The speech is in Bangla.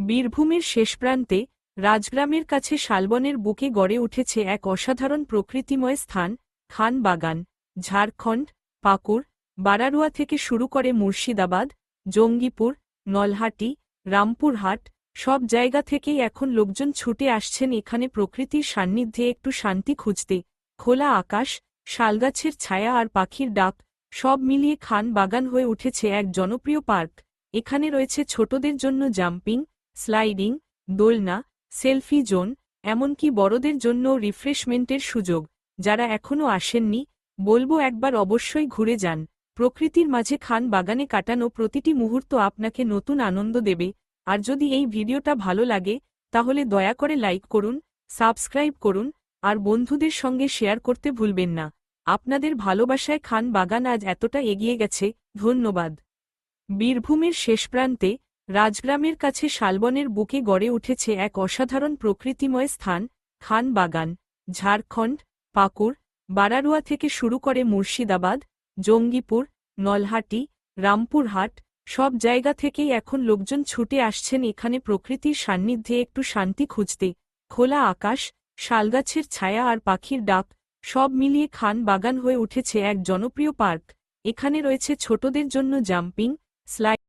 বীরভূমের শেষ প্রান্তে রাজগ্রামের কাছে শালবনের বুকে গড়ে উঠেছে এক অসাধারণ প্রকৃতিময় স্থান, খান বাগান। ঝাড়খণ্ড, পাকুড়, বারারুয়া থেকে শুরু করে মুর্শিদাবাদ, জঙ্গিপুর, নলহাটি, রামপুরহাট সব জায়গা থেকেই এখন লোকজন ছুটে আসছেন এখানে প্রকৃতির সান্নিধ্যে একটু শান্তি খুঁজতে। খোলা আকাশ, শালগাছের ছায়া আর পাখির ডাক সব মিলিয়ে খান বাগান হয়ে উঠেছে এক জনপ্রিয় পার্ক। এখানে রয়েছে ছোটদের জন্য জাম্পিং, স্লাইডিং, দোলনা, সেলফি জোন, এমনকি বড়দের জন্যও রিফ্রেশমেন্টের সুযোগ। যারা এখনও আসেননি, বলবো একবার অবশ্যই ঘুরে যান। প্রকৃতির মাঝে খান বাগানে কাটানো প্রতিটি মুহূর্ত আপনাকে নতুন আনন্দ দেবে। আর যদি এই ভিডিওটা ভালো লাগে, তাহলে দয়া করে লাইক করুন, সাবস্ক্রাইব করুন, আর বন্ধুদের সঙ্গে শেয়ার করতে ভুলবেন না। আপনাদের ভালোবাসায় খান বাগান আজ এতটা এগিয়ে গেছে, ধন্যবাদ। বীরভূমের শেষ প্রান্তে রাজগ্রামের কাছে শালবনের বুকে গড়ে উঠেছে এক অসাধারণ প্রকৃতিময় স্থান, খান বাগান। ঝাড়খণ্ড, পাকুড়, বারারুয়া থেকে শুরু করে মুর্শিদাবাদ, জঙ্গিপুর, নলহাটি, রামপুরহাট সব জায়গা থেকেই এখন লোকজন ছুটে আসছেন এখানে প্রকৃতির সান্নিধ্যে একটু শান্তি খুঁজতে। খোলা আকাশ, শালগাছের ছায়া আর পাখির ডাক সব মিলিয়ে খান বাগান হয়ে উঠেছে এক জনপ্রিয় পার্ক। এখানে রয়েছে ছোটদের জন্য জাম্পিং, স্লাইড